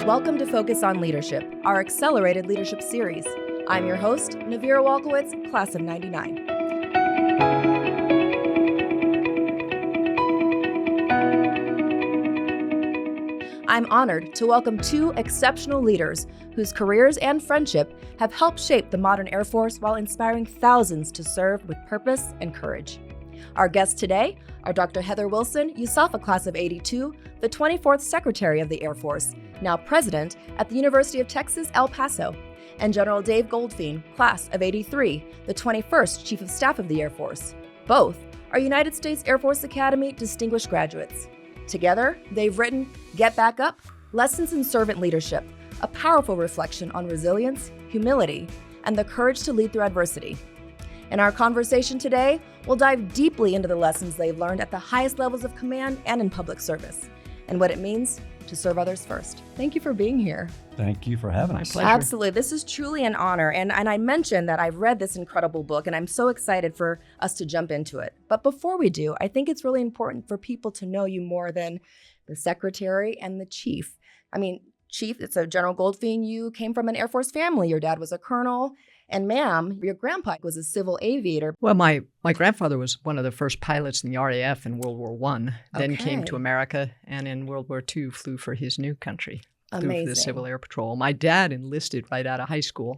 Welcome to Focus on Leadership, our accelerated leadership series. I'm your host, Navira Walkowitz, class of 99. I'm honored to welcome two exceptional leaders whose careers and friendship have helped shape the modern Air Force while inspiring thousands to serve with purpose and courage. Our guests today are Dr. Heather Wilson, USAFA class of 82, the 24th Secretary of the Air Force, now President at the University of Texas, El Paso, and General Dave Goldfein, class of 83, the 21st Chief of Staff of the Air Force. Both are United States Air Force Academy distinguished graduates. Together, they've written Get Back Up, Lessons in Servant Leadership, a powerful reflection on resilience, humility, and the courage to lead through adversity. In our conversation today, we'll dive deeply into the lessons they've learned at the highest levels of command and in public service, and what it means to serve others first. Thank you for being here. Thank you for having us. My pleasure. Absolutely. This is truly an honor. And I mentioned that I've read this incredible book, and I'm so excited for us to jump into it. But before we do, I think it's really important for people to know you more than the secretary and the chief. I mean, Chief, it's a General Goldfein. You came from an Air Force family. Your dad was a colonel. And ma'am, your grandpa was a civil aviator. Well, my grandfather was one of the first pilots in the RAF in World War I, then came to America, and in World War II flew for his new country. Amazing. Flew for the Civil Air Patrol. My dad enlisted right out of high school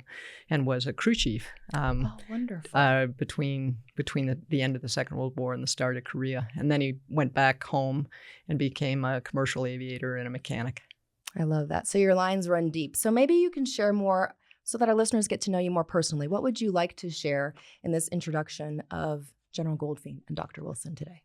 and was a crew chief Wonderful. between the end of the Second World War and the start of Korea. And then he went back home and became a commercial aviator and a mechanic. I love that. So your lines run deep. So maybe you can share more so that our listeners get to know you more personally. What would you like to share in this introduction of General Goldfein and Dr. Wilson today?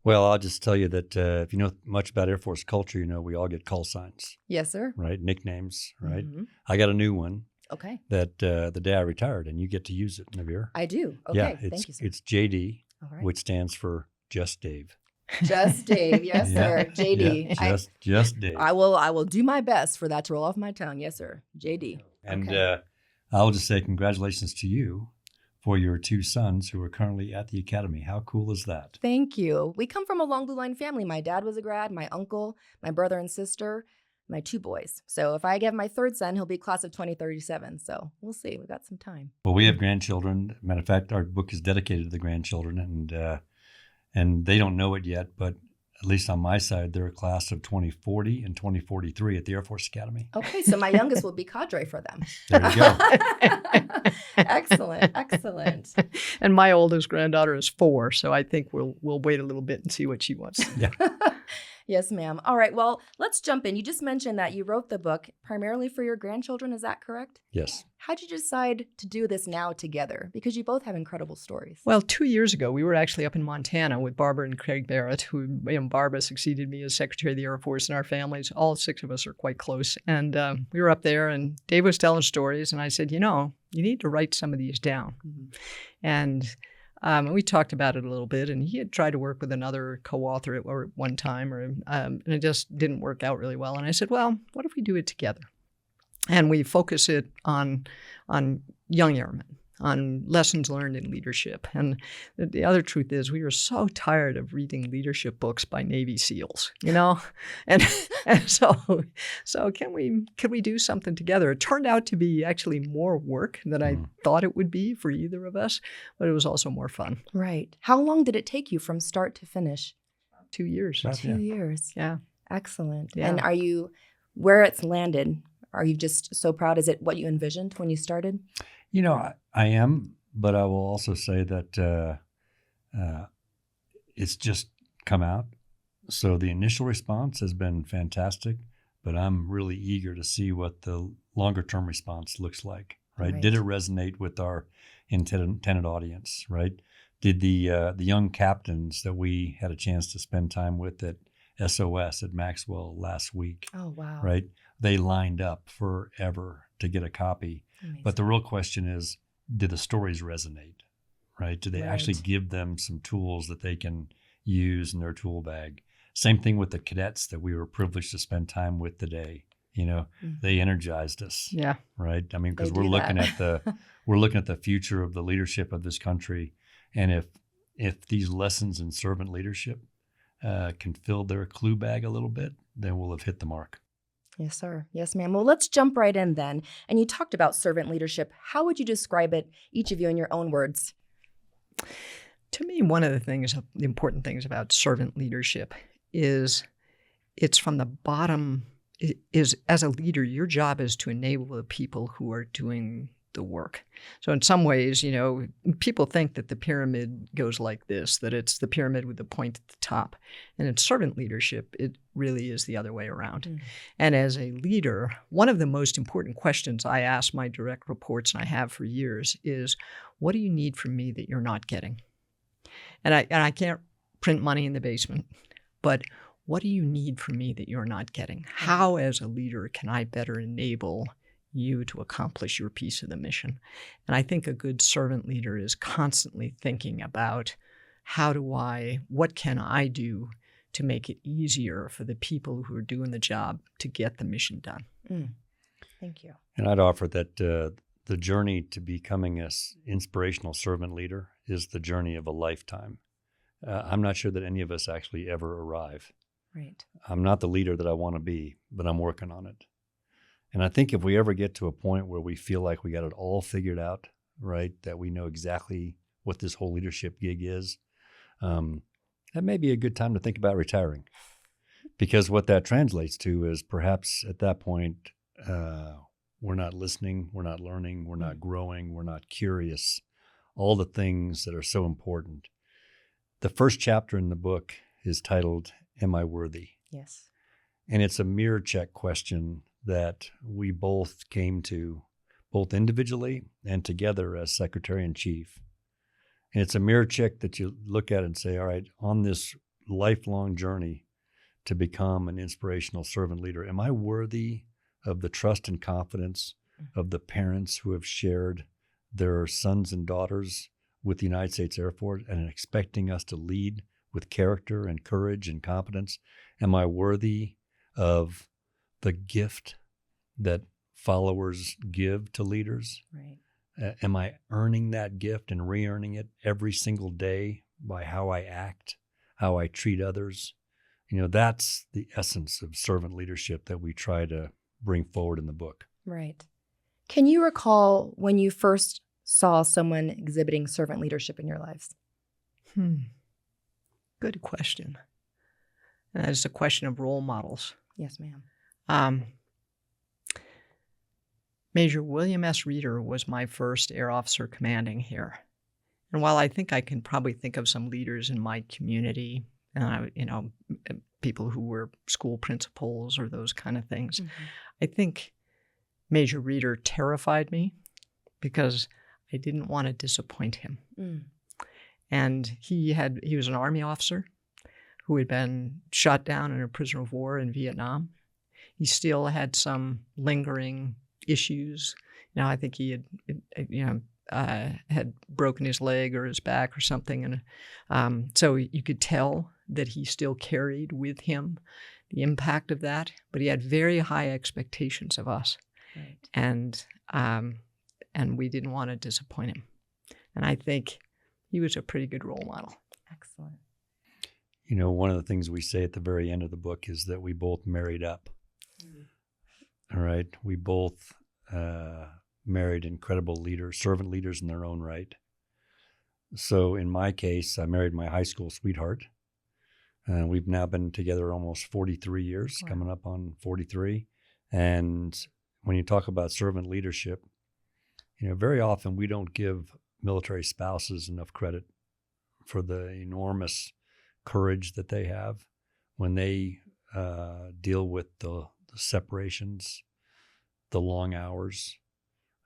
Well, I'll just tell you that if you know much about Air Force culture, you know we all get call signs. Yes, sir. Right? Nicknames, right? Mm-hmm. I got a new one. Okay. That the day I retired, and you get to use it, Navir. I do. Okay. Yeah, Thank you, sir. it's JD, All right. which stands for Just Dave. Just Dave. Yes, Yeah. sir. JD. Yeah, just Dave. I will do my best for that to roll off my tongue. Yes, sir. JD. And Okay. I'll just say congratulations to you for your two sons who are currently at the academy. How cool is that? Thank you. We come from a long blue line family. My dad was a grad, my uncle, my brother and sister, my two boys. So if I get my third son, he'll be class of 2037. So we'll see. We've got some time. Well, we have grandchildren. Matter of fact, our book is dedicated to the grandchildren, and they don't know it yet, but at least on my side, they're a class of 2040 and 2043 at the Air Force Academy. Okay, so my youngest will be cadre for them. There you go. Excellent, excellent. And my oldest granddaughter is 4, so I think we'll wait a little bit and see what she wants. Yeah. Yes, ma'am. All right, well, let's jump in. You just mentioned that you wrote the book primarily for your grandchildren. Is that correct? Yes. How'd you decide to do this now together? Because you both have incredible stories. Well, 2 years ago, we were actually up in Montana with Barbara and Craig Barrett, who, Barbara succeeded me as Secretary of the Air Force, and our families, all 6 of us are quite close. And we were up there, and Dave was telling stories, and I said, you need to write some of these down. Mm-hmm. And we talked about it a little bit, and he had tried to work with another co-author at one time, and it just didn't work out really well. And I said, well, what if we do it together? And we focus it on young airmen, on lessons learned in leadership. And the other truth is we were so tired of reading leadership books by Navy SEALs, and so can we do something together? It turned out to be actually more work than I thought it would be for either of us, but it was also more fun. Right. How long did it take you from start to finish? 2 years. 2 years. Yeah. Excellent. Yeah. And where it's landed, are you just so proud? Is it what you envisioned when you started? I am, but I will also say that it's just come out. So the initial response has been fantastic, but I'm really eager to see what the longer term response looks like, right? Did it resonate with our intended audience, right? Did the young captains that we had a chance to spend time with at SOS at Maxwell last week, Oh, wow. right? They lined up forever to get a copy. Amazing. But the real question is, do the stories resonate, right? Do they actually give them some tools that they can use in their tool bag? Same thing with the cadets that we were privileged to spend time with today. They energized us. Yeah. Right. I mean, because They we're do looking that. at the future of the leadership of this country, and if these lessons in servant leadership can fill their clue bag a little bit, then we'll have hit the mark. Yes, sir. Yes, ma'am. Well, let's jump right in then. And you talked about servant leadership. How would you describe it, each of you, in your own words? To me, one of the important things about servant leadership is it's from the bottom. Is as a leader, your job is to enable the people who are doing the work. So in some ways, people think that the pyramid goes like this, that it's the pyramid with the point at the top. And in servant leadership, it really is the other way around. Mm. And as a leader, one of the most important questions I ask my direct reports, and I have for years, is what do you need from me that you're not getting? And I can't print money in the basement, but what do you need from me that you're not getting? How, as a leader, can I better enable you to accomplish your piece of the mission? And I think a good servant leader is constantly thinking about what can I do to make it easier for the people who are doing the job to get the mission done. Mm. Thank you. And I'd offer that the journey to becoming an inspirational servant leader is the journey of a lifetime. I'm not sure that any of us actually ever arrive. Right. I'm not the leader that I want to be, but I'm working on it. And I think if we ever get to a point where we feel like we got it all figured out, right, that we know exactly what this whole leadership gig is, that may be a good time to think about retiring. Because what that translates to is perhaps at that point, we're not listening, we're not learning, we're not growing, we're not curious, all the things that are so important. The first chapter in the book is titled, Am I Worthy? Yes. And it's a mirror check question that we both came to, both individually and together as Secretary in Chief. And it's a mirror check that you look at and say, all right, on this lifelong journey to become an inspirational servant leader, am I worthy of the trust and confidence of the parents who have shared their sons and daughters with the United States Air Force and expecting us to lead with character and courage and competence? Am I worthy of the gift that followers give to leaders? Right. Am I earning that gift and re-earning it every single day by how I act, how I treat others? That's the essence of servant leadership that we try to bring forward in the book. Right. Can you recall when you first saw someone exhibiting servant leadership in your lives? Good question. And it's a question of role models. Yes, ma'am. Major William S. Reeder was my first air officer commanding here. And while I think I can probably think of some leaders in my community, people who were school principals or those kind of things, I think Major Reeder terrified me because I didn't want to disappoint him. And he was an Army officer who had been shot down in a prisoner of war in Vietnam. He still had some lingering issues. I think he had broken his leg or his back or something. And so you could tell that he still carried with him the impact of that, but he had very high expectations of us. Right. And we didn't want to disappoint him. And I think he was a pretty good role model. Excellent. One of the things we say at the very end of the book is that we both married up. All right. We both married incredible leaders, servant leaders in their own right. So in my case, I married my high school sweetheart. We've now been together almost 43 years, Wow. Coming up on 43. And when you talk about servant leadership, very often we don't give military spouses enough credit for the enormous courage that they have when they deal with the separations, the long hours,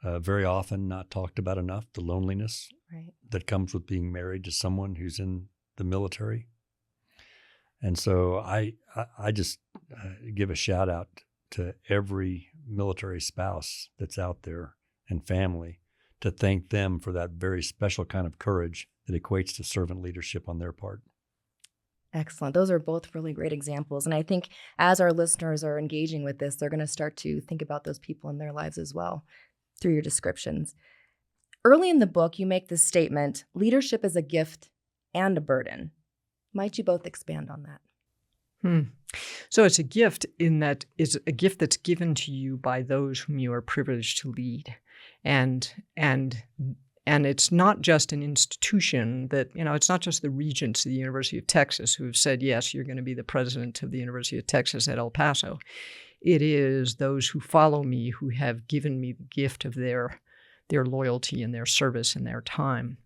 very often not talked about enough, the loneliness Right. that comes with being married to someone who's in the military. And so I just give a shout out to every military spouse that's out there and family to thank them for that very special kind of courage that equates to servant leadership on their part. Excellent. Those are both really great examples. And I think as our listeners are engaging with this, they're going to start to think about those people in their lives as well through your descriptions. Early in the book, you make this statement, leadership is a gift and a burden. Might you both expand on that? So it's a gift in that it's a gift that's given to you by those whom you are privileged to lead. And it's not just an institution that, it's not just the regents of the University of Texas who have said, yes, you're going to be the president of the University of Texas at El Paso. It is those who follow me who have given me the gift of their loyalty and their service and their time.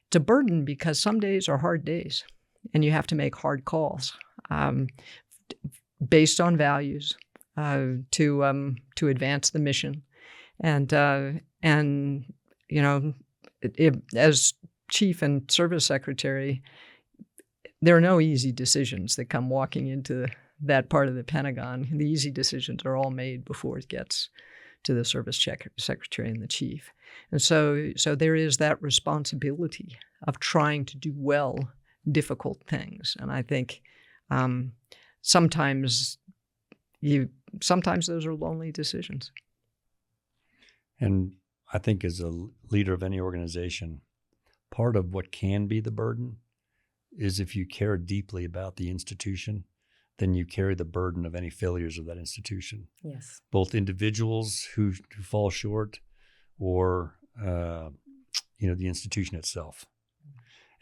It's a burden because some days are hard days and you have to make hard calls. Based on values to advance the mission, and as chief and service secretary, there are no easy decisions that come walking into that part of the Pentagon. The easy decisions are all made before it gets to the service secretary and the chief, and so there is that responsibility of trying to do well difficult things, and I think. Sometimes those are lonely decisions. And I think as a leader of any organization, part of what can be the burden is if you care deeply about the institution, then you carry the burden of any failures of that institution. Yes. Both individuals who fall short or, the institution itself.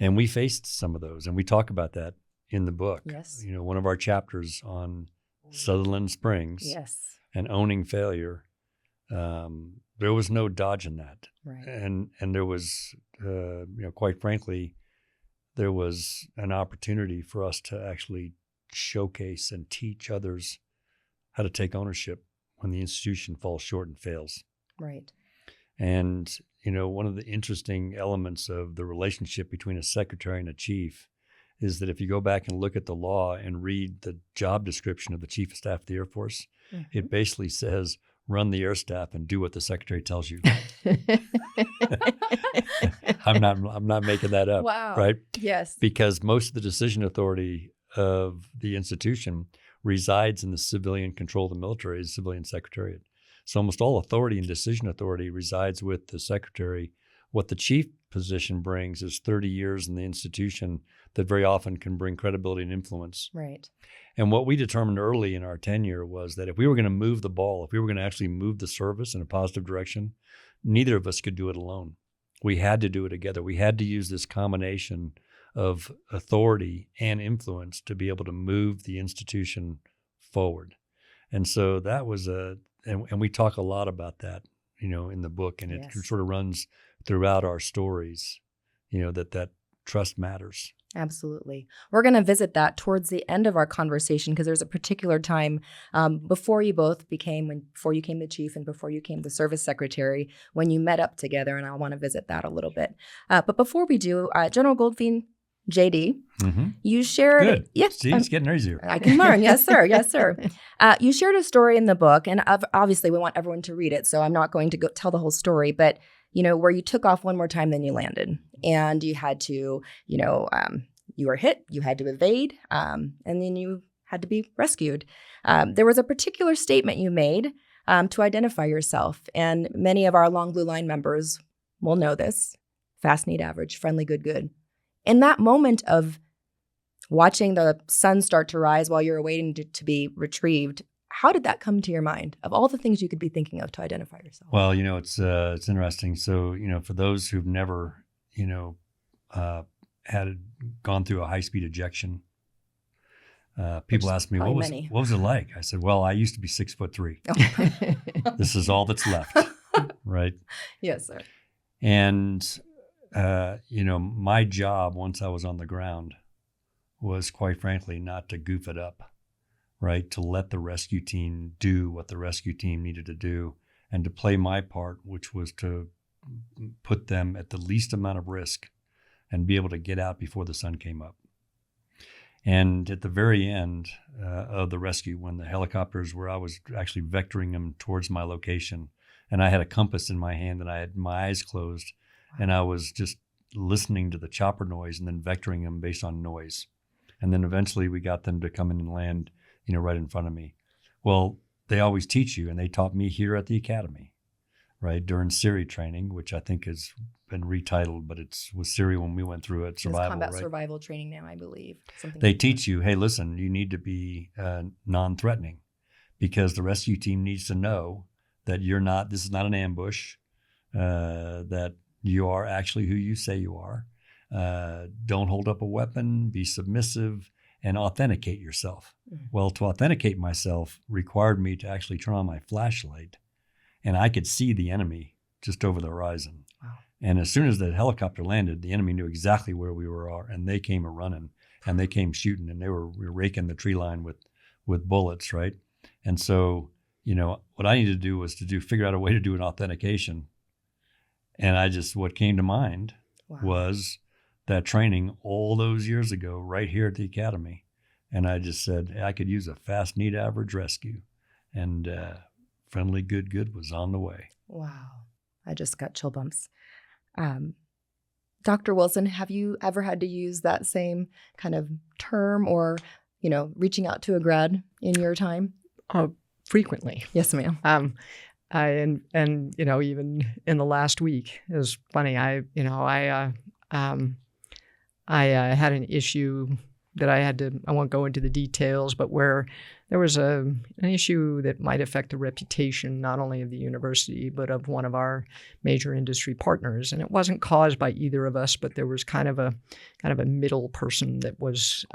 And we faced some of those, and we talk about that in the book. Yes. One of our chapters on Sutherland Springs yes. and owning failure, there was no dodging that. Right. And there was, quite frankly, there was an opportunity for us to actually showcase and teach others how to take ownership when the institution falls short and fails. Right. And, one of the interesting elements of the relationship between a secretary and a chief is that if you go back and look at the law and read the job description of the Chief of Staff of the Air Force, it basically says, run the air staff and do what the secretary tells you. I'm not making that up. Wow. Right? Yes. Because most of the decision authority of the institution resides in the civilian control of the military, the civilian secretariat. So almost all authority and decision authority resides with the secretary. What the chief position brings is 30 years in the institution that very often can bring credibility and influence. Right. And what we determined early in our tenure was that if we were going to move the ball, if we were going to actually move the service in a positive direction, neither of us could do it alone. We had to do it together. We had to use this combination of authority and influence to be able to move the institution forward. And so that was and we talk a lot about that, in the book, and it sort of runs throughout our stories, that trust matters. Absolutely. We're going to visit that towards the end of our conversation because there's a particular time before you came the chief and before you came the service secretary when you met up together, and I want to visit that a little bit. But before we do, General Goldfein, JD, you shared... Good. Yes, See, it's getting easier. I can learn. Yes, sir. Yes, sir. You shared a story in the book, and obviously we want everyone to read it, so I'm not going to tell the whole story, but where you took off one more time than you landed, and you had to, you were hit, you had to evade, and then you had to be rescued. There was a particular statement you made to identify yourself, and many of our Long Blue Line members will know this: fast, neat, average, friendly, good, good. In that moment of watching the sun start to rise while you're waiting to be retrieved, how did that come to your mind of all the things you could be thinking of to identify yourself? Well, it's interesting. So, for those who've never, had gone through a high-speed ejection, people ask me, what was it like? I said, well, I used to be 6'3". This is all that's left, right? Yes, sir. And, my job once I was on the ground was, quite frankly, not to goof it up, right? To let the rescue team do what the rescue team needed to do and to play my part, which was to put them at the least amount of risk and be able to get out before the sun came up. And at the very end of the rescue, when the helicopters I was actually vectoring them towards my location, and I had a compass in my hand and I had my eyes closed, and I was just listening to the chopper noise and then vectoring them based on noise. And then eventually we got them to come in and land, right in front of me. Well, they always teach you, and they taught me here at the academy, right, during Siri training, which I think is been retitled, but it was Syria when we went through it. Survival, it's combat right? survival training now, I believe. They teach you, hey, listen, you need to be non-threatening, because the rescue team needs to know that this is not an ambush, that you are actually who you say you are. Don't hold up a weapon, be submissive, and authenticate yourself. Mm-hmm. Well, to authenticate myself required me to actually turn on my flashlight, and I could see the enemy just over the horizon. Wow. And as soon as the helicopter landed, the enemy knew exactly where we were, and they came a-running, and they came shooting, and we were raking the tree line with bullets, right? And so, what I needed to do was figure out a way to do an authentication. And what came to mind was that training all those years ago right here at the academy. And I just said, hey, I could use a fast, neat, average rescue. And friendly, good was on the way. Wow. I just got chill bumps. Dr. Wilson, have you ever had to use that same kind of term or, reaching out to a grad in your time? Frequently. Yes, ma'am. And even in the last week, it was funny. I had an issue that I won't go into the details, but where there was an issue that might affect the reputation not only of the university, but of one of our major industry partners. And it wasn't caused by either of us, but there was kind of a middle person that was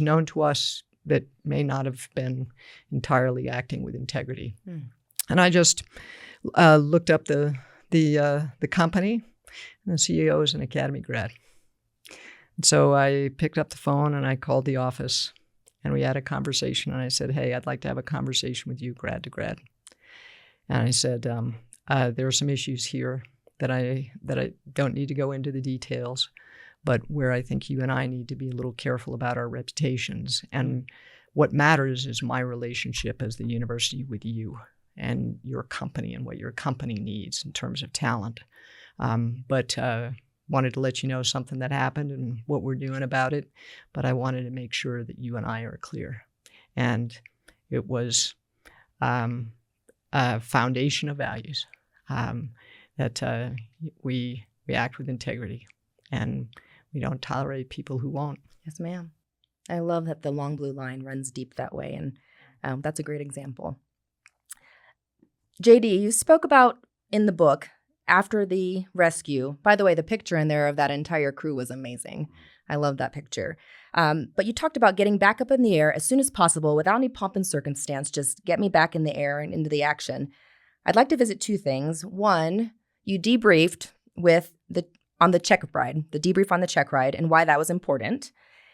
known to us that may not have been entirely acting with integrity. Mm. And I just looked up the company, and the CEO is an academy grad. And so I picked up the phone and I called the office, and we had a conversation. And I said, "Hey, I'd like to have a conversation with you, grad to grad." And I said, "There are some issues here that I don't need to go into the details, but where I think you and I need to be a little careful about our reputations. And what matters is my relationship as the university with you and your company and what your company needs in terms of talent. But wanted to let you know something that happened and what we're doing about it. But I wanted to make sure that you and I are clear." And it was a foundation of values, that we act with integrity and we don't tolerate people who won't. Yes, ma'am. I love that the long blue line runs deep that way, and that's a great example. JD, you spoke about in the book after the rescue. By the way, the picture in there of that entire crew was amazing. I love that picture. But you talked about getting back up in the air as soon as possible without any pomp and circumstance. Just get me back in the air and into the action. I'd like to visit two things. One, you debriefed on the check ride, the debrief on the check ride, and why that was important.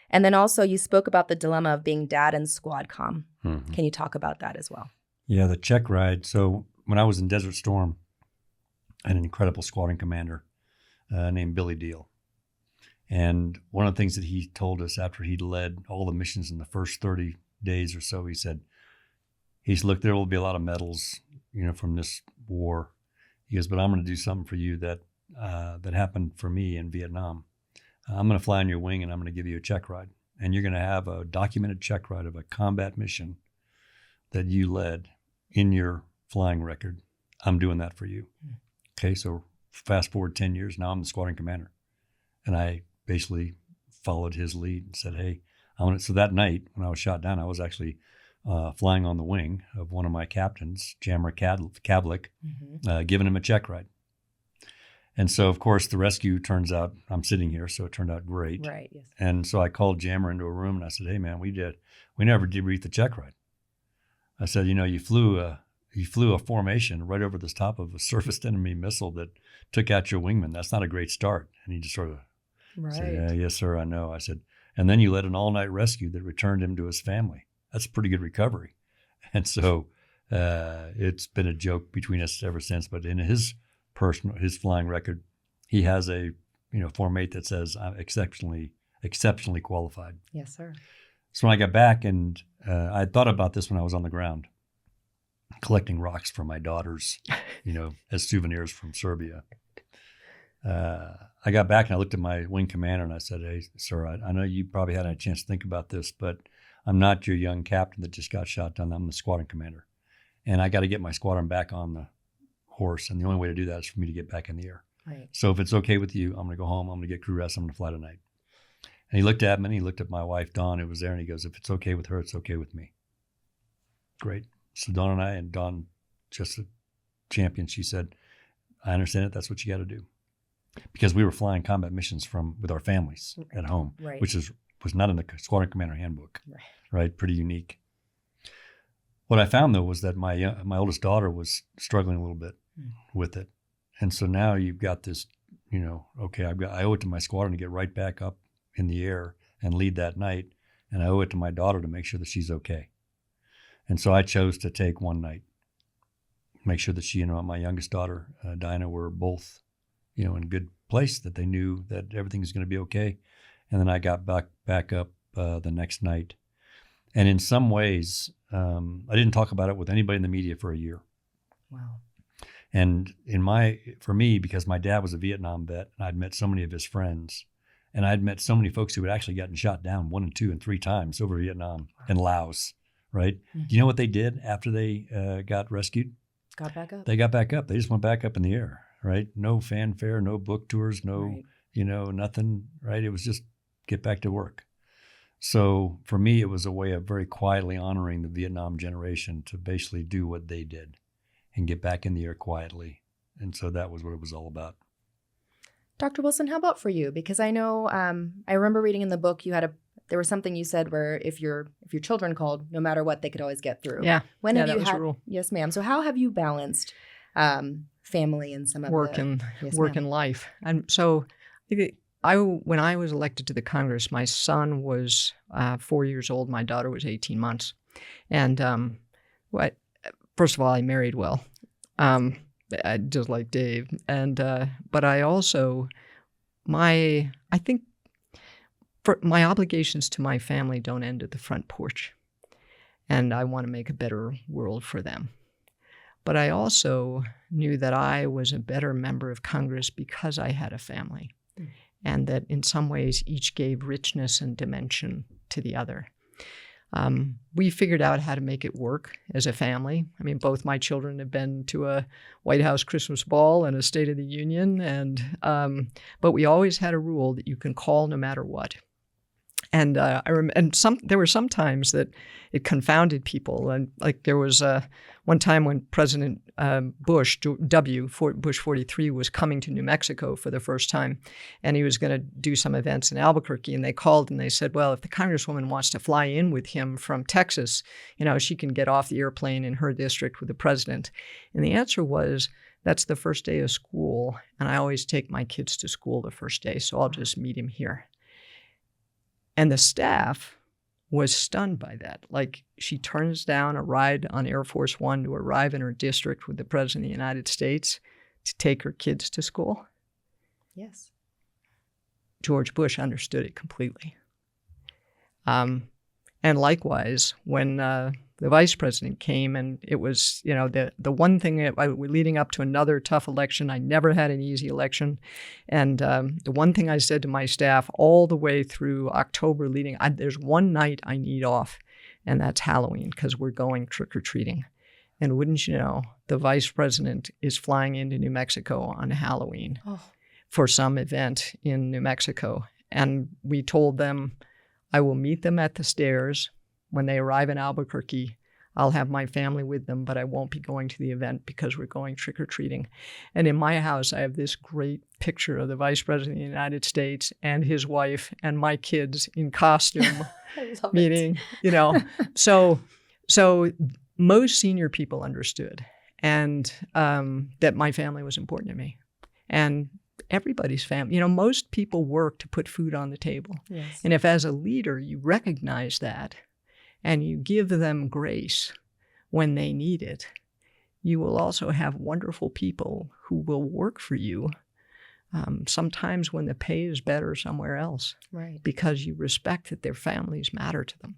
And then also you spoke about the dilemma of being dad and squad comm. Mm-hmm. Can you talk about that as well? Yeah, the check ride. So when I was in Desert Storm, I had an incredible squadron commander named Billy Deal. And one of the things that he told us after he'd led all the missions in the first 30 days or so, he said, look, there will be a lot of medals, from this war. He goes, but I'm going to do something for you that happened for me in Vietnam. I'm going to fly on your wing and I'm going to give you a check ride. And you're going to have a documented check ride of a combat mission that you led in your flying record. I'm doing that for you. Mm. Okay, so fast forward 10 years, now I'm the squadron commander. And I basically followed his lead and said, hey, so that night when I was shot down, I was actually flying on the wing of one of my captains, Jammer Kavlik, giving him a check ride. And so, of course, the rescue turns out, I'm sitting here, so it turned out great. Right, yes. And so I called Jammer into a room and I said, hey, man, we never debriefed the check ride. I said, you flew a formation right over the top of a surfaced enemy missile that took out your wingman. That's not a great start. And he just sort of said, yeah, yes, sir, I know. I said, and then you led an all-night rescue that returned him to his family. That's a pretty good recovery. And so it's been a joke between us ever since. But in his flying record, he has a formate that says I'm exceptionally qualified. Yes, sir. So when I got back, and I thought about this when I was on the ground, collecting rocks for my daughters, as souvenirs from Serbia. I got back and I looked at my wing commander and I said, hey, sir, I know you probably hadn't had a chance to think about this, but I'm not your young captain that just got shot down. I'm the squadron commander. And I got to get my squadron back on the horse. And the only way to do that is for me to get back in the air. Right. So if it's okay with you, I'm going to go home. I'm going to get crew rest. I'm going to fly tonight. And he looked at me and he looked at my wife, Dawn, who was there, and he goes, if it's okay with her, it's okay with me. Great. So Dawn and I, and Dawn, just a champion, she said, I understand it. That's what you got to do. Because we were flying combat missions with our families at home, Right. which was not in the Squadron Commander Handbook, right? Pretty unique. What I found, though, was that my oldest daughter was struggling a little bit with it. And so now you've got this, okay, I owe it to my squadron to get right back up in the air and lead that night. And I owe it to my daughter to make sure that she's okay. And so I chose to take one night, make sure that she and my youngest daughter, Dinah, were both, in a good place, that they knew that everything was going to be okay. And then I got back up the next night. And in some ways, I didn't talk about it with anybody in the media for a year. Wow. And for me, because my dad was a Vietnam vet, and I'd met so many of his friends, and I'd met so many folks who had actually gotten shot down 1 and 2 and 3 times over Vietnam and Laos, right? Mm-hmm. Do you know what they did after they got rescued? Got back up. They got back up. They just went back up in the air, right? No fanfare, no book tours, no, nothing, right? It was just get back to work. So for me, it was a way of very quietly honoring the Vietnam generation to basically do what they did and get back in the air quietly. And so that was what it was all about. Dr. Wilson, how about for you? Because I know, I remember reading in the book there was something you said where if your children called, no matter what, they could always get through. Yeah. When have that you was had? a rule. Yes, ma'am. So how have you balanced family and some of work and life? And so, when I was elected to the Congress, my son was 4 years old. My daughter was 18 months, and first of all, I married well, just like Dave, and but I also my obligations to my family don't end at the front porch, and I want to make a better world for them. But I also knew that I was a better member of Congress because I had a family, and that in some ways each gave richness and dimension to the other. We figured out how to make it work as a family. I mean, both my children have been to a White House Christmas ball and a State of the Union, but we always had a rule that you can call no matter what. And there were some times that it confounded people. And like there was one time when President Bush 43, was coming to New Mexico for the first time, and he was going to do some events in Albuquerque. And they called and they said, well, if the Congresswoman wants to fly in with him from Texas, she can get off the airplane in her district with the president. And the answer was, that's the first day of school, and I always take my kids to school the first day, so I'll just meet him here. And the staff was stunned by that. Like, she turns down a ride on Air Force One to arrive in her district with the President of the United States to take her kids to school. Yes. George Bush understood it completely. And likewise, when the vice president came, and it was, the one thing that leading up to another tough election, I never had an easy election. And the one thing I said to my staff all the way through October there's one night I need off, and that's Halloween, because we're going trick-or-treating. And wouldn't you know, the vice president is flying into New Mexico on Halloween for some event in New Mexico. And we told them, I will meet them at the stairs. When they arrive in Albuquerque, I'll have my family with them, but I won't be going to the event because we're going trick-or-treating. And in my house, I have this great picture of the Vice President of the United States and his wife and my kids in costume meeting, So most senior people understood, and that my family was important to me. And everybody's family. Most people work to put food on the table. Yes. And if as a leader you recognize that and you give them grace when they need it, you will also have wonderful people who will work for you, sometimes when the pay is better somewhere else. Right. Because you respect that their families matter to them.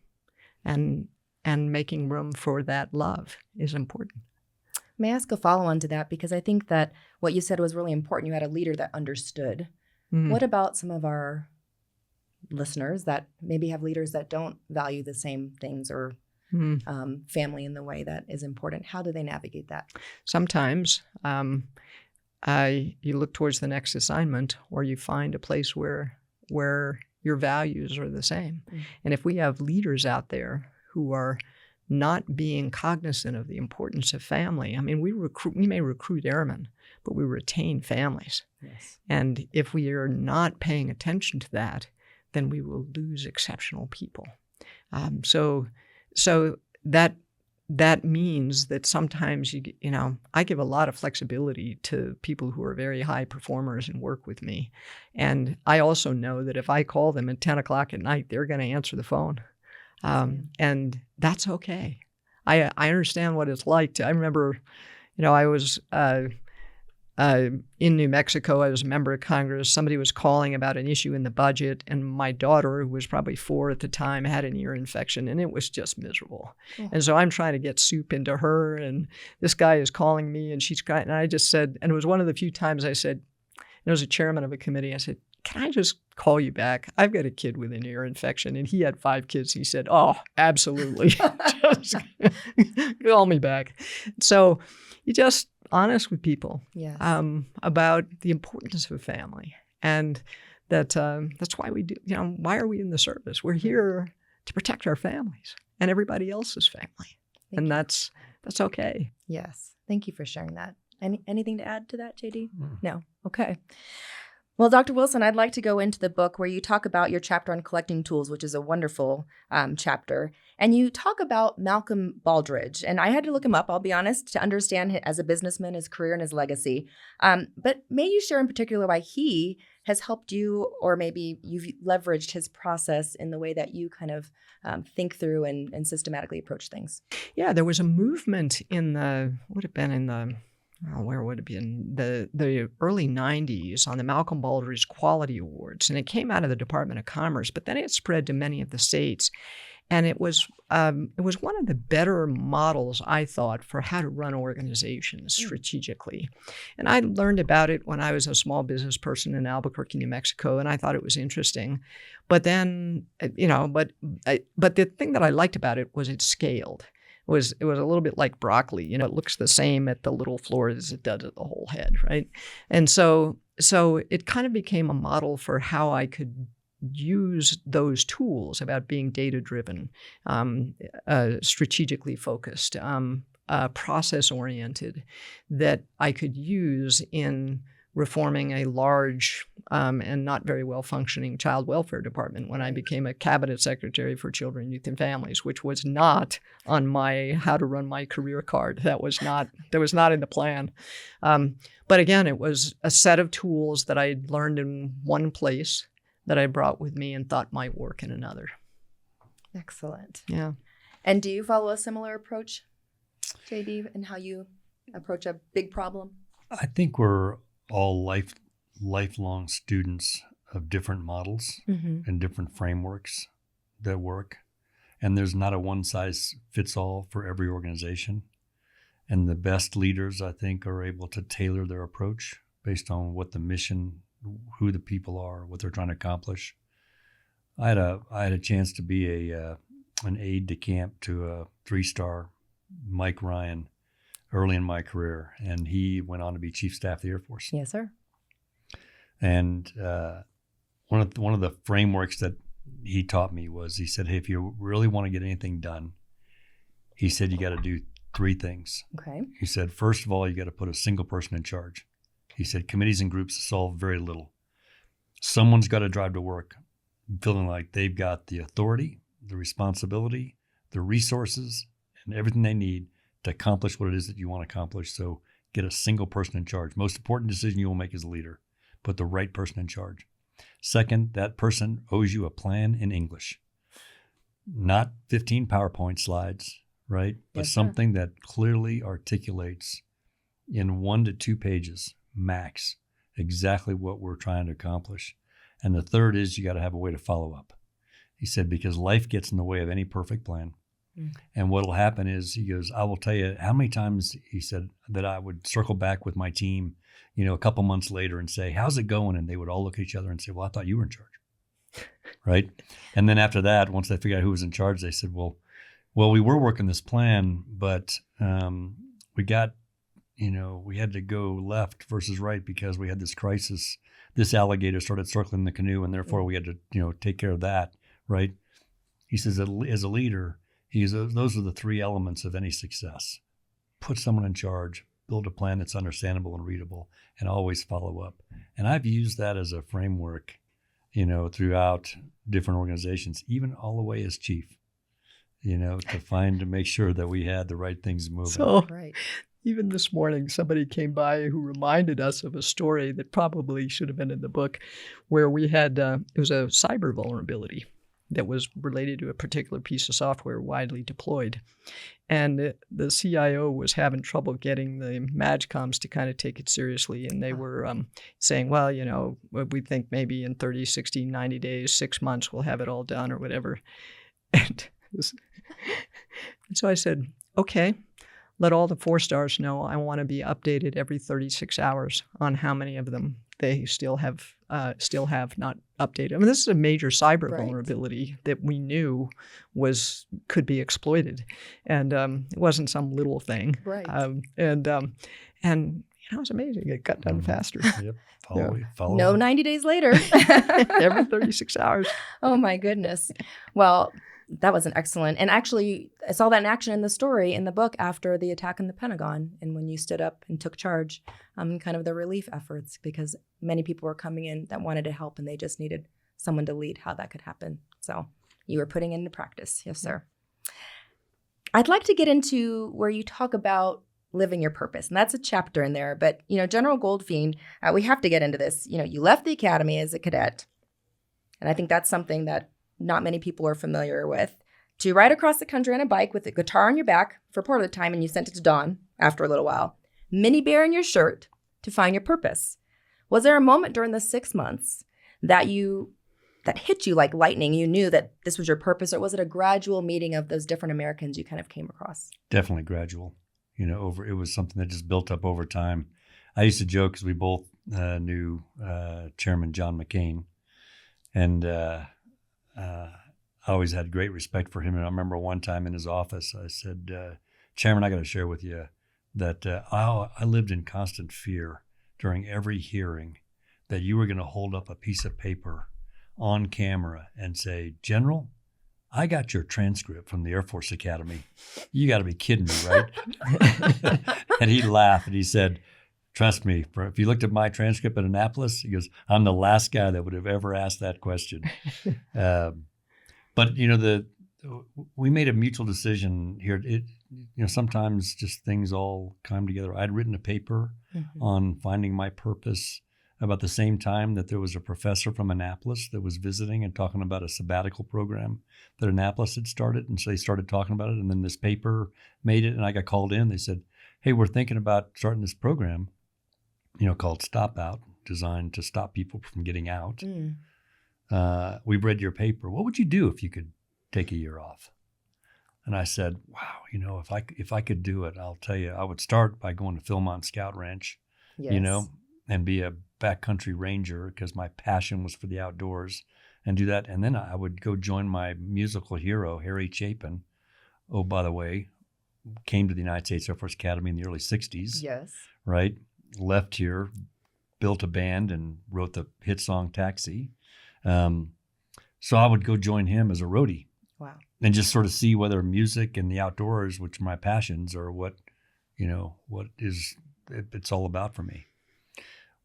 And making room for that love is important. May I ask a follow-on to that? Because I think that what you said was really important. You had a leader that understood. Mm. What about some of our listeners that maybe have leaders that don't value the same things or family in the way that is important? How do they navigate that? Sometimes you look towards the next assignment, or you find a place where your values are the same. And if we have leaders out there who are not being cognizant of the importance of family, I mean, we may recruit airmen, but we retain families. Yes. And if we are not paying attention to that, then we will lose exceptional people. So that means that sometimes I give a lot of flexibility to people who are very high performers and work with me. And I also know that if I call them at 10 o'clock at night, they're going to answer the phone. And that's okay. I understand what it's like I remember, I was in New Mexico. I was a member of Congress. Somebody was calling about an issue in the budget, and my daughter, who was probably 4 at the time, had an ear infection, and it was just miserable. Oh. And so I'm trying to get soup into her, and this guy is calling me, and she's crying. And I just said, and it was one of the few times I said, and I was a chairman of a committee, I said, can I just call you back? I've got a kid with an ear infection, and he had 5 kids. He said, oh, absolutely. Just call me back. So you just honest with people. Yes. About the importance of family. And that's why we do, why are we in the service? We're here to protect our families and everybody else's family. And that's okay. Yes. Thank you for sharing that. Anything to add to that, JD? No. Okay. Well, Dr. Wilson, I'd like to go into the book where you talk about your chapter on collecting tools, which is a wonderful chapter. And you talk about Malcolm Baldrige. And I had to look him up, I'll be honest, to understand as a businessman, his career and his legacy. But may you share in particular why he has helped you, or maybe you've leveraged his process in the way that you kind of think through and systematically approach things? Yeah, there was a movement where would it be in the early 90s on the Malcolm Baldrige Quality Awards, and it came out of the Department of Commerce, but then it spread to many of the states, and it was one of the better models, I thought, for how to run organizations strategically. And I learned about it when I was a small business person in Albuquerque, New Mexico, and I thought it was interesting. But then, but the thing that I liked about it was it scaled. It was a little bit like broccoli. It looks the same at the little floor as it does at the whole head, right? And so it kind of became a model for how I could use those tools about being data-driven, strategically focused, process-oriented, that I could use in reforming a large and not very well-functioning child welfare department when I became a cabinet secretary for children, youth, and families, which was not on my how to run my career card. That was not in the plan. But again, it was a set of tools that I'd learned in one place that I brought with me and thought might work in another. Excellent. Yeah. And do you follow a similar approach, JD, in how you approach a big problem? I think we're all lifelong students of different models and different frameworks that work. And there's not a one-size-fits-all for every organization. And the best leaders, I think, are able to tailor their approach based on what the mission, who the people are, what they're trying to accomplish. I had a chance to be an aide de camp to a 3-star Mike Ryan early in my career, and he went on to be Chief Staff of the Air Force. Yes, sir. And one of the frameworks that he taught me was, he said, hey, if you really want to get anything done, he said, you got to do 3 things. Okay. He said, first of all, you got to put a single person in charge. He said, committees and groups solve very little. Someone's got to drive to work feeling like they've got the authority, the responsibility, the resources, and everything they need to accomplish what it is that you want to accomplish. So get a single person in charge. Most important decision you will make as a leader. Put the right person in charge. Second, that person owes you a plan in English. Not 15 PowerPoint slides, right? But Yes, something that clearly articulates in 1 to 2 pages, max, exactly what we're trying to accomplish. And the third is you got to have a way to follow up. He said, because life gets in the way of any perfect plan. And what will happen is, he goes, I will tell you how many times, he said, that I would circle back with my team, a couple months later and say, how's it going? And they would all look at each other and say, well, I thought you were in charge. Right. And then after that, once they figured out who was in charge, they said, well, we were working this plan, but we got we had to go left versus right because we had this crisis. This alligator started circling the canoe, and therefore we had to, take care of that, right? He says, as a leader, those are the three elements of any success. Put someone in charge, build a plan that's understandable and readable, and always follow up. And I've used that as a framework, throughout different organizations, even all the way as chief, to make sure that we had the right things moving. So Right. even this morning, somebody came by who reminded us of a story that probably should have been in the book, where we had, it was a cyber vulnerability that was related to a particular piece of software widely deployed. And the CIO was having trouble getting the MAGCOMs to kind of take it seriously. And they were saying, well, we think maybe in 30, 60, 90 days, 6 months, we'll have it all done or whatever. And so I said, okay, let all the 4-stars know I want to be updated every 36 hours on how many of them they still have not updated. I mean, this is a major cyber vulnerability that we knew could be exploited, and it wasn't some little thing. Right. And it was amazing. It got done faster. Yep. Follow No up. 90 days later. Every 36 hours. Oh my goodness. Well, that was an excellent. And actually, I saw that in action in the story in the book after the attack in the Pentagon, and when you stood up and took charge, kind of the relief efforts, because many people were coming in that wanted to help, and they just needed someone to lead how that could happen. So you were putting it into practice. Yes, sir. I'd like to get into where you talk about living your purpose, and that's a chapter in there. But General Goldfein, we have to get into this. You left the academy as a cadet, and I think that's something that not many people are familiar with. To ride across the country on a bike with a guitar on your back for part of the time, and you sent it to Dawn after a little while. Mini bear in your shirt to find your purpose. Was there a moment during the 6 months that hit you like lightning? You knew that this was your purpose, or was it a gradual meeting of those different Americans you kind of came across? Definitely gradual. It was something that just built up over time. I used to joke because we both knew Chairman John McCain, and I always had great respect for him. And I remember one time in his office, I said, Chairman, I got to share with you that I lived in constant fear during every hearing that you were going to hold up a piece of paper on camera and say, General, I got your transcript from the Air Force Academy. You got to be kidding me, right? And he laughed and he said, trust me, if you looked at my transcript at Annapolis, he goes, I'm the last guy that would have ever asked that question. But we made a mutual decision here. Sometimes just things all come together. I'd written a paper on finding my purpose about the same time that there was a professor from Annapolis that was visiting and talking about a sabbatical program that Annapolis had started. And so they started talking about it. And then this paper made it, and I got called in. They said, hey, we're thinking about starting this program, called Stop Out, designed to stop people from getting out. We've read your paper. What would you do if you could take a year off? And I said, wow, if I could do it, I'll tell you, I would start by going to Philmont Scout Ranch, and be a backcountry ranger because my passion was for the outdoors, and do that. And then I would go join my musical hero, Harry Chapin. Oh, by the way, came to the United States Air Force Academy in the early 60s. Yes. Right? Left here, built a band, and wrote the hit song Taxi. So I would go join him as a roadie. Wow. And just sort of see whether music and the outdoors, which are my passions, are what it's all about for me.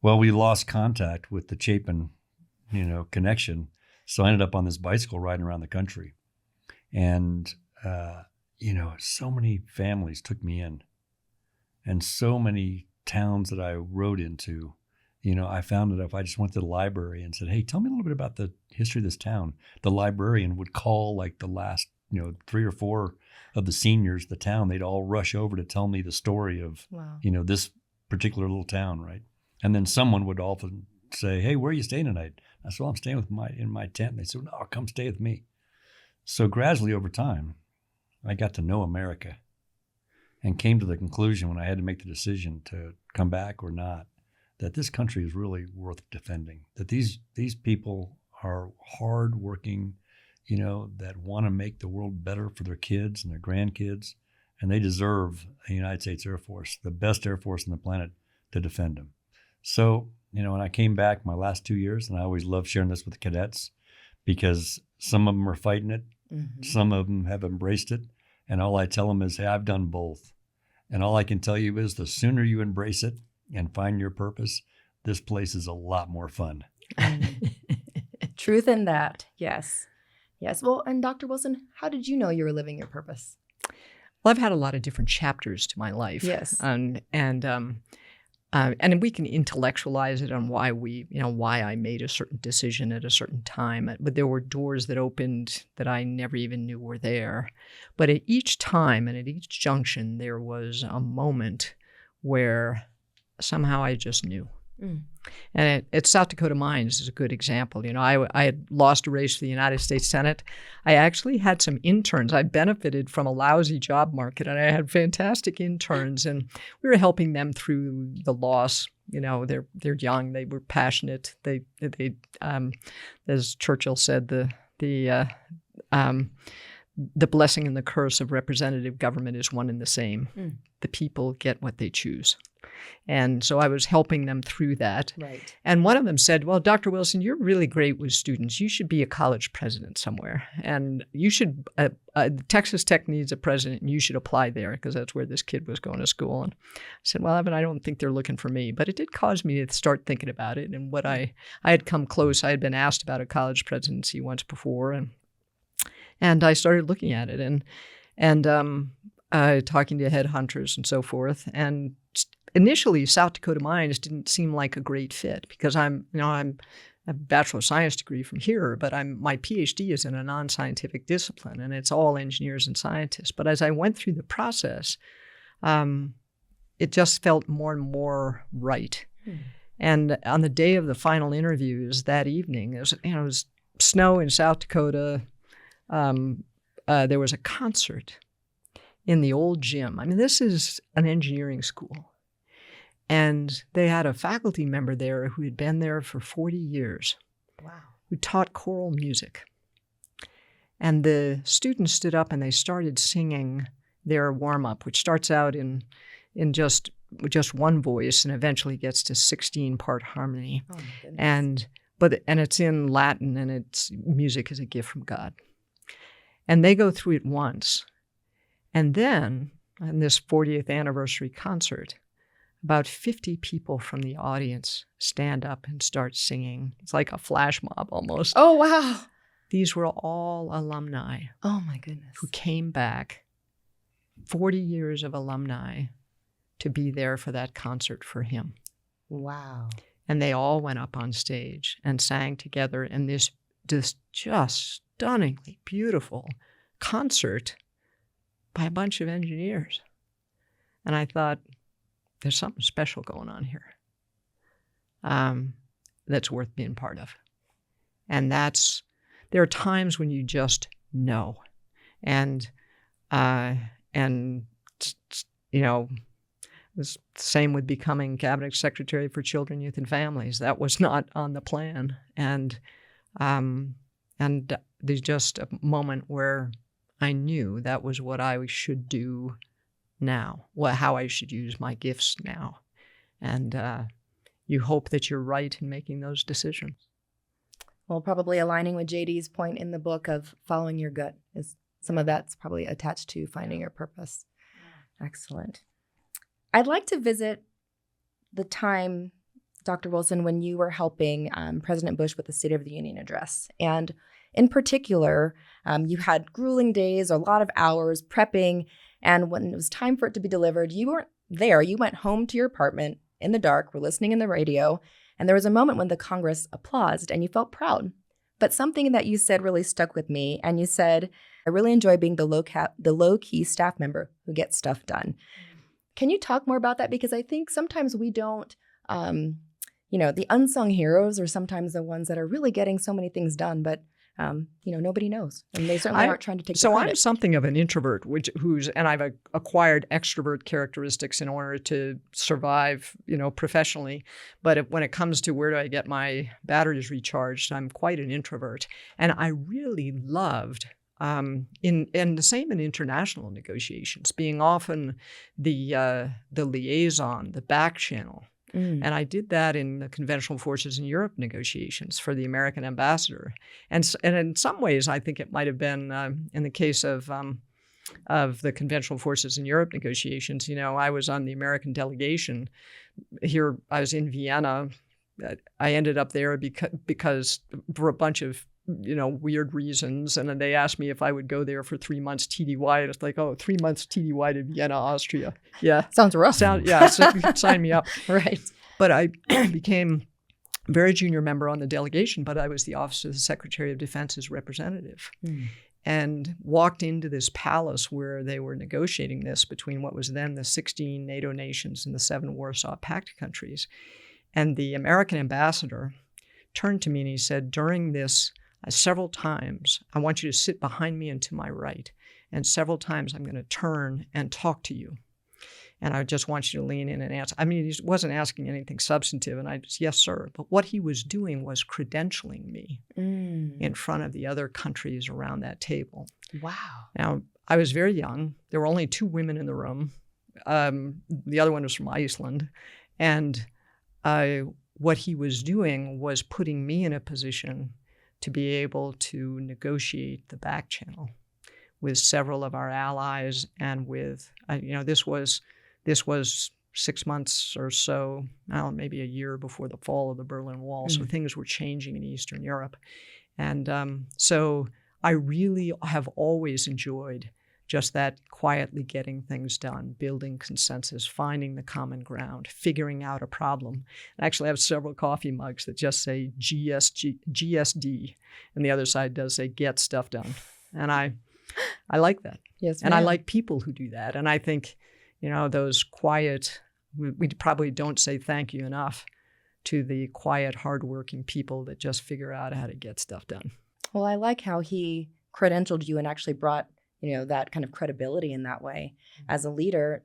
Well, we lost contact with the Chapin, connection. So I ended up on this bicycle riding around the country. And, so many families took me in, and so many towns that I rode into. I found that if I just went to the library and said, hey, tell me a little bit about the history of this town, the librarian would call like the last, 3 or 4 of the seniors, the town, they'd all rush over to tell me the story of, this particular little town, right? And then someone would often say, hey, where are you staying tonight? I said, well, I'm staying in my tent. And they said, no, come stay with me. So gradually over time, I got to know America and came to the conclusion when I had to make the decision to come back or not, that this country is really worth defending, that these people are hardworking, that want to make the world better for their kids and their grandkids. and they deserve a United States Air Force, the best Air Force on the planet, to defend them. So, when I came back my last 2 years, and I always love sharing this with the cadets because some of them are fighting it, some of them have embraced it, and all I tell them is, hey, I've done both. And all I can tell you is the sooner you embrace it and find your purpose, this place is a lot more fun. Truth in that. Yes. Yes. Well, and Dr. Wilson, how did you know you were living your purpose? Well, I've had a lot of different chapters to my life. Yes. And we can intellectualize it on why I made a certain decision at a certain time. But there were doors that opened that I never even knew were there. But at each time and at each junction, there was a moment where somehow I just knew. And at South Dakota Mines is a good example. I had lost a race for the United States Senate. I actually had some interns. I benefited from a lousy job market, and I had fantastic interns, and we were helping them through the loss. They're young, they were passionate. They as Churchill said, the blessing and the curse of representative government is one and the same. The people get what they choose. And so I was helping them through that. Right. And one of them said, well, Dr. Wilson, you're really great with students. You should be a college president somewhere. And you should, Texas Tech needs a president, and you should apply there, because that's where this kid was going to school. And I said, well, Evan, I don't think they're looking for me. But it did cause me to start thinking about it. And what I had come close. I had been asked about a college presidency once before. And I started looking at it and talking to headhunters and so forth. And initially, South Dakota Mines didn't seem like a great fit because I'm a Bachelor of Science degree from here, but my PhD is in a non-scientific discipline, and it's all engineers and scientists. But as I went through the process, it just felt more and more right. And on the day of the final interviews that evening, it was snow in South Dakota. There was a concert in the old gym. I mean, this is an engineering school. And they had a faculty member there who had been there for 40 years. Wow. Who taught choral music. And the students stood up and they started singing their warm-up, which starts out in just one voice and eventually gets to 16-part harmony. Oh, my goodness. And it's in Latin, and it's music is a gift from God. And they go through it once. And then, in this 40th anniversary concert, about 50 people from the audience stand up and start singing. It's like a flash mob almost. Oh, wow. These were all alumni. Oh, my goodness. Who came back, 40 years of alumni, to be there for that concert for him. Wow. And they all went up on stage and sang together in this just stunningly beautiful concert by a bunch of engineers. And I thought, there's something special going on here that's worth being part of. And there are times when you just know. And it's the same with becoming Cabinet Secretary for Children, Youth, and Families. That was not on the plan. And there's just a moment where I knew that was what I should do now, how I should use my gifts now. And you hope that you're right in making those decisions. Well, probably aligning with JD's point in the book of following your gut is some of that's probably attached to finding your purpose. Excellent. I'd like to visit the time, Dr. Wilson, when you were helping President Bush with the State of the Union address. And in particular, you had grueling days, a lot of hours prepping, and when it was time for it to be delivered, you weren't there. You went home to your apartment in the dark, were listening in the radio, and there was a moment when the Congress applauded and you felt proud. But something that you said really stuck with me, and you said, I really enjoy being the low-key staff member who gets stuff done. Can you talk more about that? Because I think sometimes we don't, the unsung heroes are sometimes the ones that are really getting so many things done, but nobody knows, and they certainly aren't trying to take the credit. I'm something of an introvert, and I've acquired extrovert characteristics in order to survive, professionally. But when it comes to where do I get my batteries recharged, I'm quite an introvert, and I really loved and the same in international negotiations, being often the liaison, the back channel. And I did that in the Conventional Forces in Europe negotiations for the American ambassador. And in some ways, I think it might have been in the case of the Conventional Forces in Europe negotiations. I was on the American delegation here. I was in Vienna. I ended up there because for a bunch of weird reasons. And then they asked me if I would go there for 3 months TDY. And it's like, 3 months TDY to Vienna, Austria. Yeah. Sounds rough. So sign me up. Right. But I became a very junior member on the delegation, but I was the Office of the Secretary of Defense's representative. And walked into this palace where they were negotiating this between what was then the 16 NATO nations and the 7 Warsaw Pact countries. And the American ambassador turned to me and he said, during this, several times, I want you to sit behind me and to my right. And several times I'm going to turn and talk to you. And I just want you to lean in and answer. I mean, he wasn't asking anything substantive. And I just, yes, sir. But what he was doing was credentialing me in front of the other countries around that table. Wow. Now, I was very young. There were only 2 women in the room. The other one was from Iceland. And what he was doing was putting me in a position to be able to negotiate the back channel with several of our allies and with, this was 6 months or so, maybe a year before the fall of the Berlin Wall. So things were changing in Eastern Europe. And so I really have always enjoyed just that quietly getting things done, building consensus, finding the common ground, figuring out a problem. I actually have several coffee mugs that just say GSD, and the other side does say get stuff done. And I like that. Yes, and I like people who do that. And I think, those quiet, we probably don't say thank you enough to the quiet, hardworking people that just figure out how to get stuff done. Well, I like how he credentialed you and actually brought that kind of credibility in that way as a leader.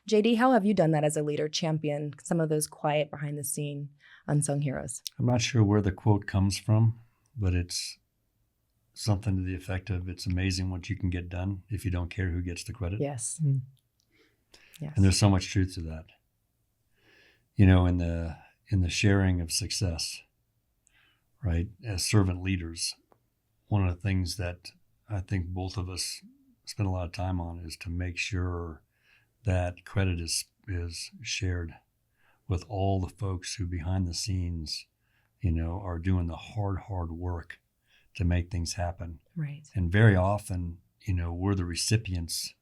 JD, how have you done that as a leader, champion some of those quiet, behind the scene, unsung heroes? I'm not sure where the quote comes from, but it's something to the effect of, it's amazing what you can get done if you don't care who gets the credit. Yes. Yes. And there's so much truth to that. In the sharing of success, right? As servant leaders, one of the things that I think both of us spend a lot of time on is to make sure that credit is shared with all the folks who behind the scenes, are doing the hard work to make things happen. Right. And very often, we're the recipients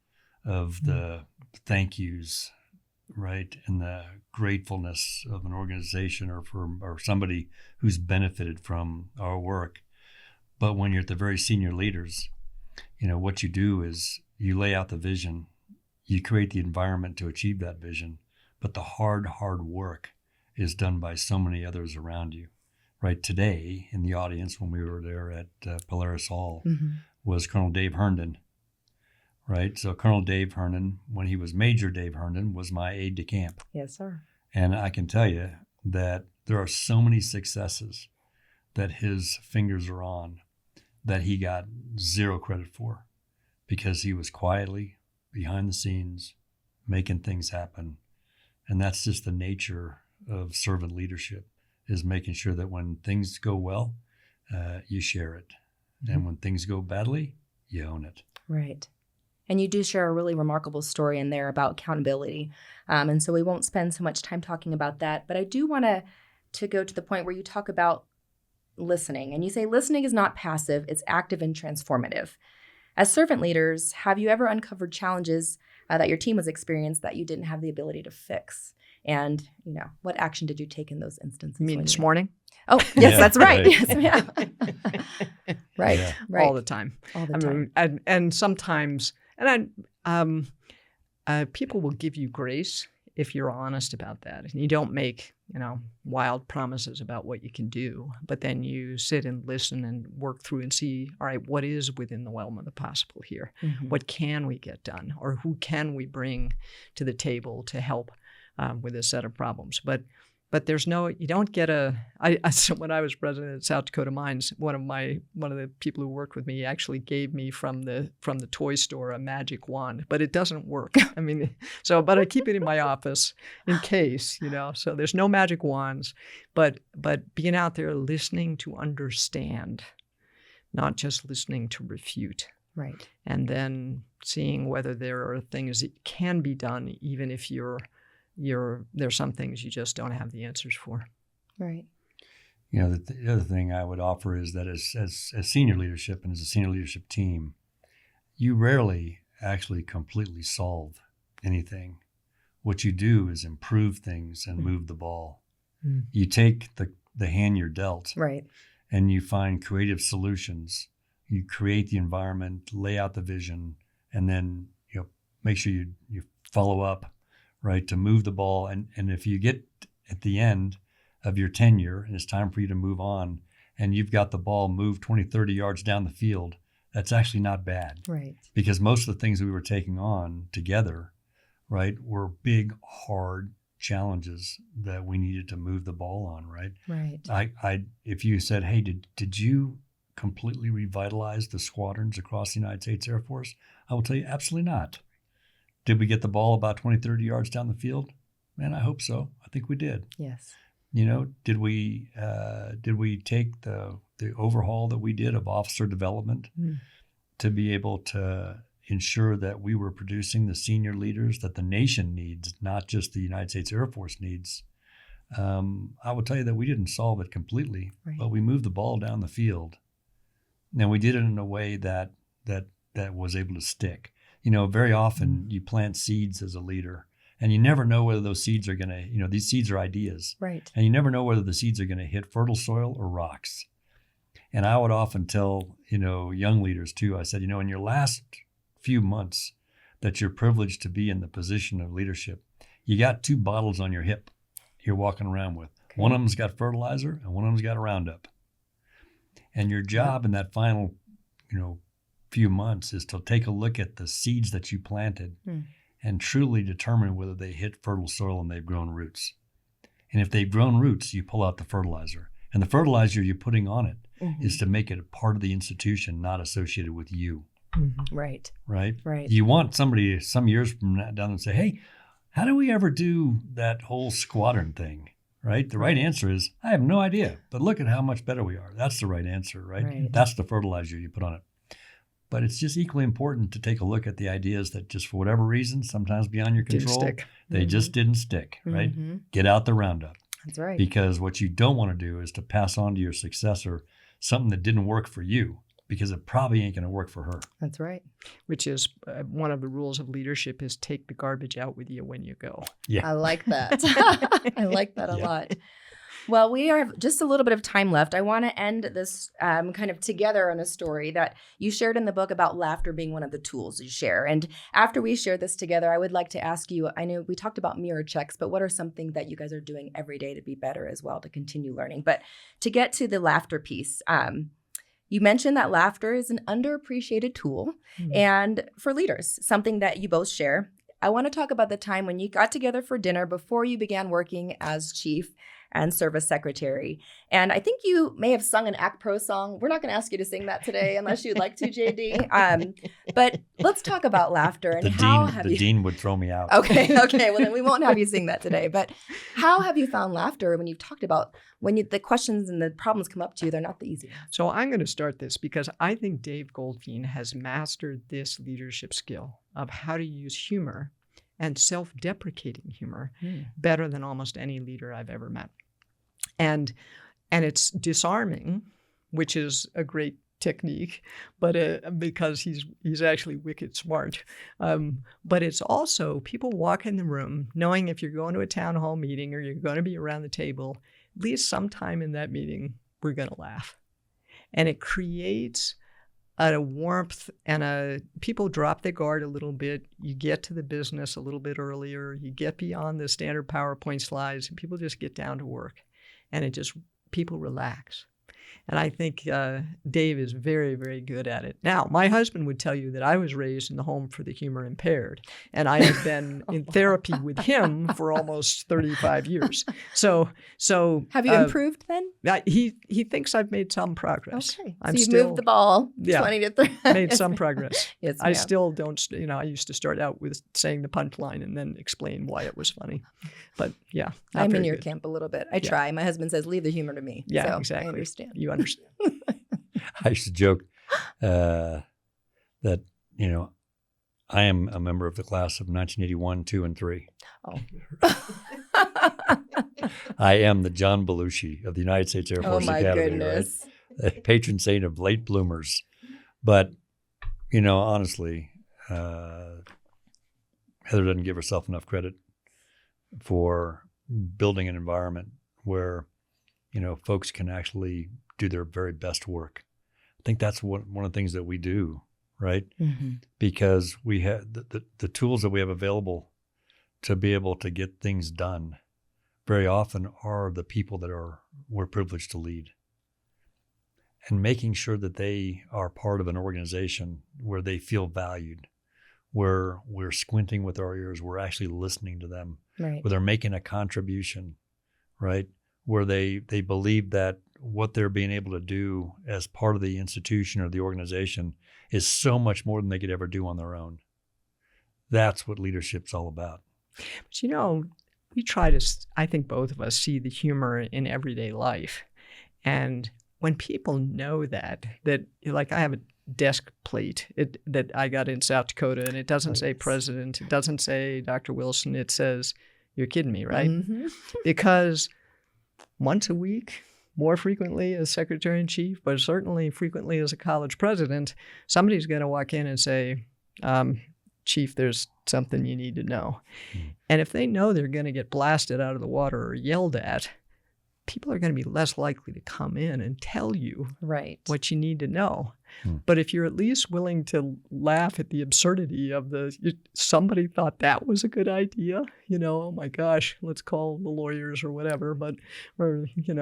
of the thank yous, right? And the gratefulness of an organization or somebody who's benefited from our work. But when you're at the very senior leaders, what you do is you lay out the vision, you create the environment to achieve that vision, but the hard work is done by so many others around you. Right today in the audience when we were there at Polaris Hall was Colonel Dave Herndon, right? So Colonel Dave Herndon, when he was Major Dave Herndon, was my aide de camp. Yes, sir. And I can tell you that there are so many successes that his fingers are on that he got zero credit for because he was quietly behind the scenes making things happen. And that's just the nature of servant leadership, is making sure that when things go well, you share it. And when things go badly, you own it. Right. And you do share a really remarkable story in there about accountability. And so we won't spend so much time talking about that. But I do want to go to the point where you talk about listening. And you say listening is not passive, it's active and transformative. As servant leaders, have you ever uncovered challenges that your team has experienced that you didn't have the ability to fix? And, what action did you take in those instances? You mean this morning? Oh, yes, Yeah, that's right. right. Yes, ma'am. Right, Yeah. right. All the time. All the time. And sometimes, people will give you grace if you're honest about that. And you don't make, wild promises about what you can do, but then you sit and listen and work through and see, all right, what is within the realm of the possible here? What can we get done? Or who can we bring to the table to help with a set of problems? But But you don't get so when I was president at South Dakota Mines, one of the people who worked with me actually gave me from the toy store a magic wand, but it doesn't work. I mean, but I keep it in my office in case, so there's no magic wands, but being out there listening to understand, not just listening to refute. Right. And then seeing whether there are things that can be done, even if there's some things you just don't have the answers for. Right. The other thing I would offer is that as senior leadership and as a senior leadership team, you rarely actually completely solve anything. What you do is improve things and move the ball. Mm. You take the hand you're dealt, right, and you find creative solutions. You create the environment, lay out the vision, and then make sure you follow up, right, to move the ball. And if you get at the end of your tenure and it's time for you to move on and you've got the ball moved 20, 30 yards down the field, that's actually not bad. Right. Because most of the things that we were taking on together, right, were big, hard challenges that we needed to move the ball on, right? Right. If you said, hey, did you completely revitalize the squadrons across the United States Air Force? I will tell you, absolutely not. Did we get the ball about 20, 30 yards down the field? Man, I hope so. I think we did. Yes. Did we take the overhaul that we did of officer development to be able to ensure that we were producing the senior leaders that the nation needs, not just the United States Air Force needs? I will tell you that we didn't solve it completely, right, but we moved the ball down the field. And we did it in a way that was able to stick. Very often you plant seeds as a leader, and you never know whether those seeds are going to, these seeds are ideas. Right. And you never know whether the seeds are going to hit fertile soil or rocks. And I would often tell, young leaders too, I said, in your last few months that you're privileged to be in the position of leadership, you got 2 bottles on your hip you're walking around with. Okay. One of them's got fertilizer and one of them's got a Roundup. And your job in that final, few months is to take a look at the seeds that you planted and truly determine whether they hit fertile soil and they've grown roots. And if they've grown roots, you pull out the fertilizer. And the fertilizer you're putting on it is to make it a part of the institution, not associated with you. Mm-hmm. Right. Right? Right. You want somebody some years from now down and say, hey, how do we ever do that whole squadron thing? Right? The right answer is, I have no idea, but look at how much better we are. That's the right answer, right? That's the fertilizer you put on it. But it's just equally important to take a look at the ideas that just for whatever reason, sometimes beyond your control, they just didn't stick, right? Mm-hmm. Get out the Roundup. That's right. Because what you don't want to do is to pass on to your successor something that didn't work for you, because it probably ain't going to work for her. That's right. Which is one of the rules of leadership is take the garbage out with you when you go. Yeah. I like that. I like that a lot. Well, we have just a little bit of time left. I want to end this kind of together on a story that you shared in the book about laughter being one of the tools you share. And after we share this together, I would like to ask you, I know we talked about mirror checks, but what are something that you guys are doing every day to be better as well, to continue learning? But to get to the laughter piece, you mentioned that laughter is an underappreciated tool and for leaders, something that you both share. I want to talk about the time when you got together for dinner before you began working as chief and service secretary. And I think you may have sung an Act Pro song. We're not going to ask you to sing that today unless you'd like to, JD. But let's talk about laughter and the dean would throw me out. Okay. Well, then we won't have you sing that today. But how have you found laughter when you've talked about when the questions and the problems come up to you, they're not the easy ones? So I'm going to start this because I think Dave Goldfein has mastered this leadership skill of how to use humor and self-deprecating humor better than almost any leader I've ever met. And it's disarming, which is a great technique, but because he's actually wicked smart. But it's also people walk in the room knowing if you're going to a town hall meeting or you're going to be around the table, at least sometime in that meeting, we're going to laugh. And it creates a warmth and people drop their guard a little bit. You get to the business a little bit earlier. You get beyond the standard PowerPoint slides and people just get down to work. And people relax. And I think Dave is very, very good at it. Now, my husband would tell you that I was raised in the home for the humor impaired, and I have been in therapy with him for almost 35 years. So have you improved then? He thinks I've made some progress. Okay, so you've moved the ball 20 to 30. Made some progress. Yes, I still don't. I used to start out with saying the punchline and then explain why it was funny. But yeah, I'm in your camp a little bit. I try. My husband says, "Leave the humor to me." Yeah, so exactly. I understand. You understand. I used to joke that, I am a member of the class of 1981, 2, and 3. Oh. I am the John Belushi of the United States Air Force Academy. Oh, my goodness. Right? A patron saint of late bloomers. But, honestly, Heather doesn't give herself enough credit for building an environment where, folks can actually do their very best work. I think that's one of the things that we do, right? Mm-hmm. Because we have the tools that we have available to be able to get things done very often are the people that we're privileged to lead. And making sure that they are part of an organization where they feel valued, where we're squinting with our ears, we're actually listening to them, right, where they're making a contribution, right? Where they believe that what they're being able to do as part of the institution or the organization is so much more than they could ever do on their own. That's what leadership's all about. But we try to, I think both of us see the humor in everyday life. And when people know that like I have a desk plate that I got in South Dakota, and it doesn't say president, it doesn't say Dr. Wilson, it says, you're kidding me, right? Mm-hmm. Because once a week, more frequently as secretary-in-chief, but certainly frequently as a college president, somebody's going to walk in and say, Chief, there's something you need to know. Mm. And if they know they're going to get blasted out of the water or yelled at, people are going to be less likely to come in and tell you what you need to know. Hmm. But if you're at least willing to laugh at the absurdity of somebody thought that was a good idea, oh my gosh, let's call the lawyers or whatever. You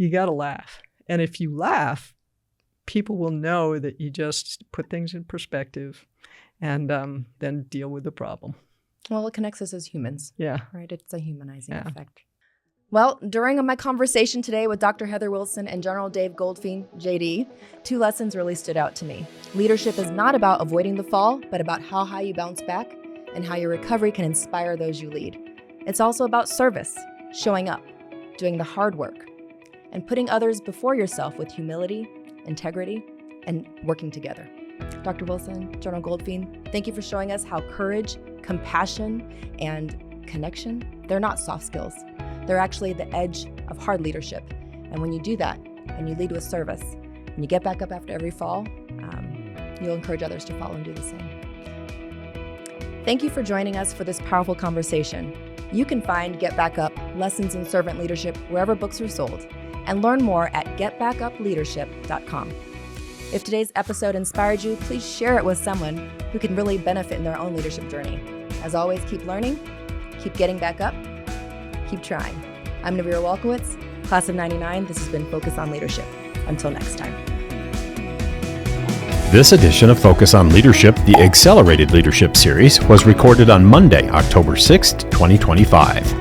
got to laugh. And if you laugh, people will know that you just put things in perspective and then deal with the problem. Well, it connects us as humans. Yeah. Right? It's a humanizing effect. Well, during my conversation today with Dr. Heather Wilson and General Dave Goldfein, JD, 2 lessons really stood out to me. Leadership is not about avoiding the fall, but about how high you bounce back and how your recovery can inspire those you lead. It's also about service, showing up, doing the hard work, and putting others before yourself with humility, integrity, and working together. Dr. Wilson, General Goldfein, thank you for showing us how courage, compassion, and connection, they're not soft skills. They're actually the edge of hard leadership. And when you do that, and you lead with service, and you get back up after every fall, you'll encourage others to follow and do the same. Thank you for joining us for this powerful conversation. You can find Get Back Up, Lessons in Servant Leadership wherever books are sold, and learn more at getbackupleadership.com. If today's episode inspired you, please share it with someone who can really benefit in their own leadership journey. As always, keep learning, keep getting back up, keep trying. I'm Navira Walkowitz, class of 99. This has been Focus on Leadership. Until next time. This edition of Focus on Leadership, the Accelerated Leadership Series, was recorded on Monday, October 6th, 2025.